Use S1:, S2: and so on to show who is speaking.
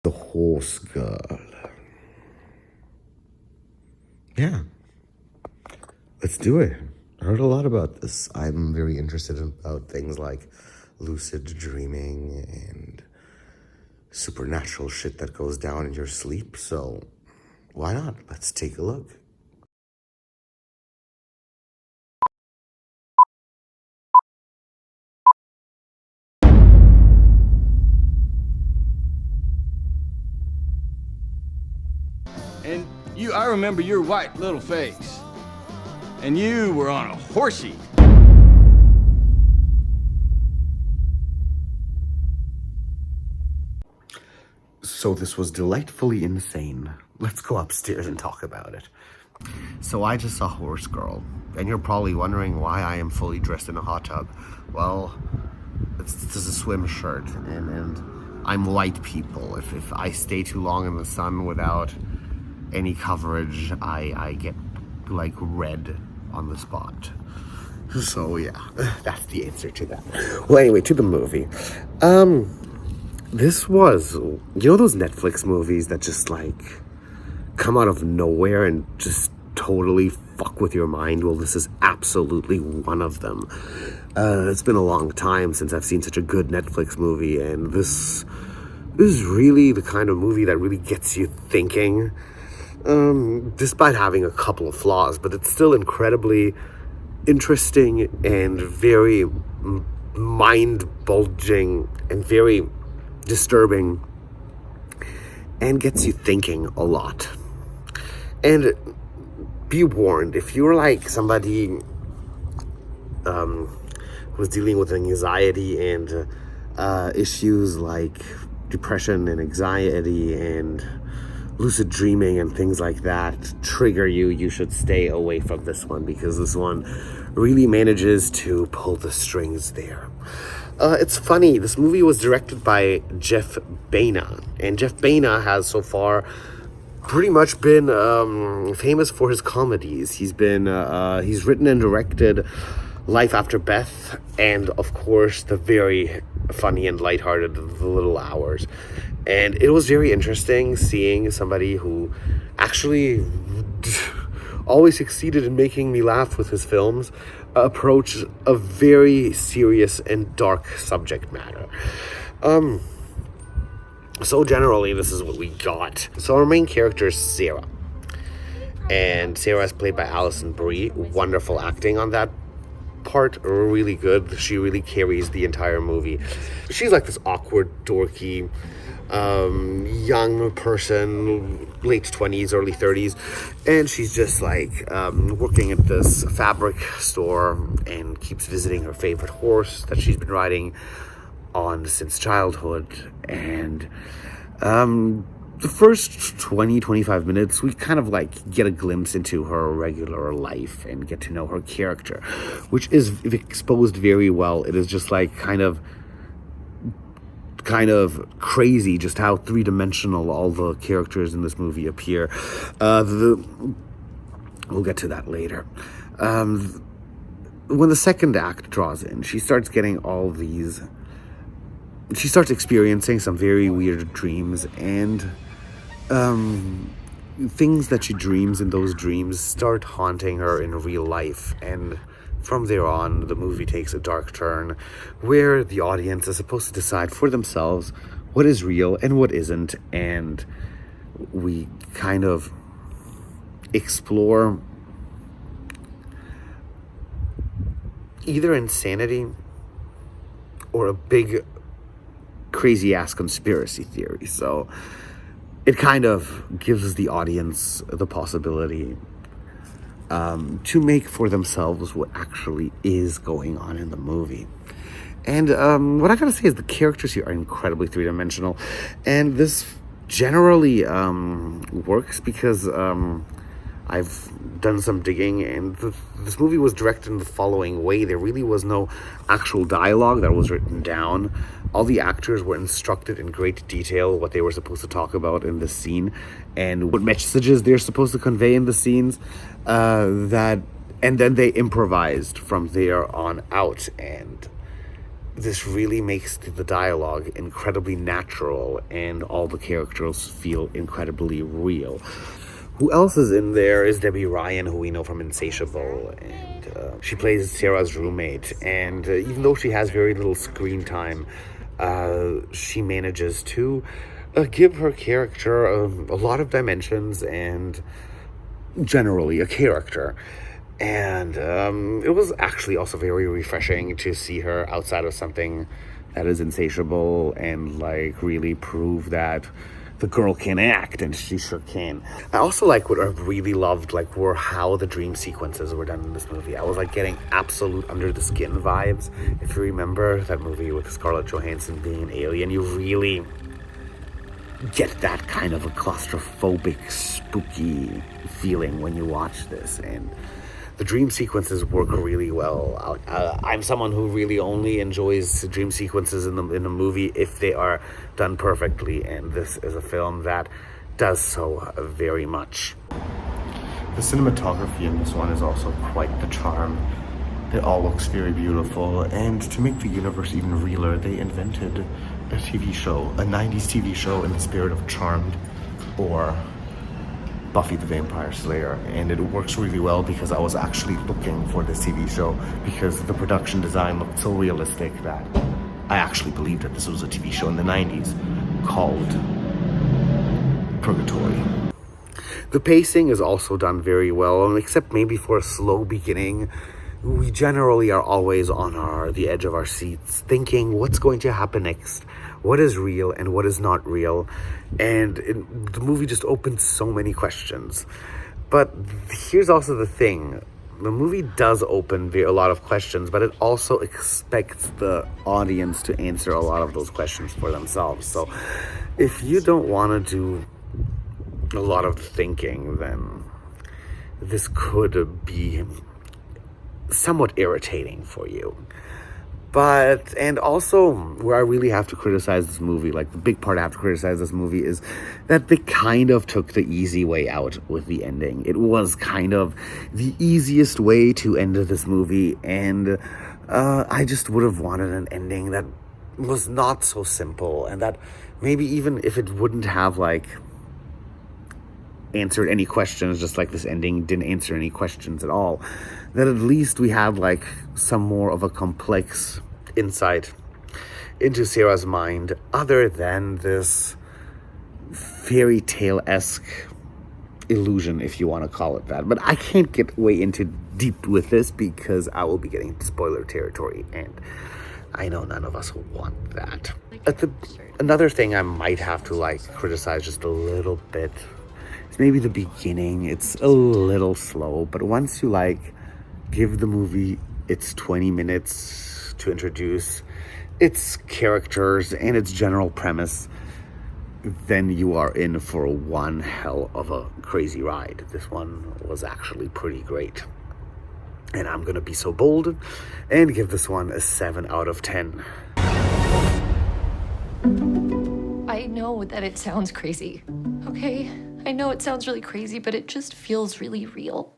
S1: The Horse Girl. Yeah, let's do it. I heard a lot about this. I'm very interested about things like lucid dreaming and supernatural shit that goes down in your sleep. So why not? Let's take a look.
S2: And I remember your white little face. And you were on a horsey.
S1: So this was delightfully insane. Let's go upstairs and talk about it. So I just saw Horse Girl, and you're probably wondering why I am fully dressed in a hot tub. Well, this is a swim shirt, and I'm white people. If I stay too long in the sun without any coverage, I get like red on the spot. So yeah, that's the answer to that. Well, anyway, to the movie. This was, those Netflix movies that just like come out of nowhere and just totally fuck with your mind? Well, this is absolutely one of them. It's been a long time since I've seen such a good Netflix movie, and this is really the kind of movie that really gets you thinking, despite having a couple of flaws, but it's still incredibly interesting and very mind-bulging and very disturbing, and gets you thinking a lot. And be warned, if you're like somebody who's dealing with anxiety and issues like depression and anxiety and lucid dreaming and things like that trigger you, you should stay away from this one, because this one really manages to pull the strings there. It's funny, this movie was directed by Jeff Baena, and Jeff Baena has so far pretty much been famous for his comedies. He's written and directed Life After Beth, and of course the very funny and lighthearted The Little Hours. And it was very interesting seeing somebody who actually always succeeded in making me laugh with his films approach a very serious and dark subject matter. So generally, this is what we got. So our main character is Sarah. And Sarah is played by Alison Brie. Wonderful acting on that part, really good. She really carries the entire movie. She's like this awkward, dorky, young person, late 20s, early 30s, and she's just like working at this fabric store and keeps visiting her favorite horse that she's been riding on since childhood. And the first 20-25 minutes, we kind of like get a glimpse into her regular life and get to know her character, which is exposed very well. It is just like kind of crazy just how three-dimensional all the characters in this movie appear. We'll get to that later. When the second act draws in, she starts experiencing some very weird dreams, and things that she dreams in those dreams start haunting her in real life. And from there on, the movie takes a dark turn where the audience is supposed to decide for themselves what is real and what isn't, and we kind of explore either insanity or a big crazy-ass conspiracy theory. So it kind of gives the audience the possibility to make for themselves what actually is going on in the movie. And what I gotta say is the characters here are incredibly three-dimensional, and this generally works because I've done some digging, and this movie was directed in the following way. There really was no actual dialogue that was written down. All the actors were instructed in great detail what they were supposed to talk about in this scene and what messages they're supposed to convey in the scenes, and then they improvised from there on out. And this really makes the dialogue incredibly natural and all the characters feel incredibly real. Who else is in there is Debbie Ryan, who we know from Insatiable, and she plays Sarah's roommate. And even though she has very little screen time, she manages to give her character a lot of dimensions and generally a character. And it was actually also very refreshing to see her outside of something that is Insatiable and like really prove that the girl can act, and she sure can. I also like what I really loved were how the dream sequences were done in this movie. I was like getting absolute under the skin vibes. If you remember that movie with Scarlett Johansson being an alien, you really get that kind of a claustrophobic, spooky feeling when you watch this, and the dream sequences work really well. I'm someone who really only enjoys dream sequences in a movie if they are done perfectly, and this is a film that does so very much. The cinematography in this one is also quite the charm. It all looks very beautiful, and to make the universe even realer, they invented a TV show, a 90s TV show in the spirit of Charmed, or Buffy the Vampire Slayer, and it works really well because I was actually looking for this TV show because the production design looked so realistic that I actually believed that this was a TV show in the 90s called Purgatory. The pacing is also done very well, except maybe for a slow beginning. We generally are always on the edge of our seats, thinking what's going to happen next, what is real and what is not real, and the movie just opens so many questions. But here's also the thing. The movie does open a lot of questions, but it also expects the audience to answer a lot of those questions for themselves. So if you don't want to do a lot of thinking, then this could be somewhat irritating for you. And also where I really have to criticize this movie, the big part I have to criticize this movie is that they kind of took the easy way out with the ending. It was kind of the easiest way to end this movie, and I just would have wanted an ending that was not so simple, and that maybe even if it wouldn't have answered any questions, just like this ending didn't answer any questions at all, that at least we had some more of a complex insight into Sarah's mind other than this fairy tale-esque illusion, if you want to call it that. But I can't get way into deep with this because I will be getting into spoiler territory, and I know none of us want that. Another thing I might have to criticize just a little bit is maybe the beginning. It's a little slow, but once you give the movie its 20 minutes to introduce its characters and its general premise, then you are in for one hell of a crazy ride. This one was actually pretty great. And I'm gonna be so bold and give this one a 7 out of 10.
S3: I know that it sounds crazy, okay? I know it sounds really crazy, but it just feels really real.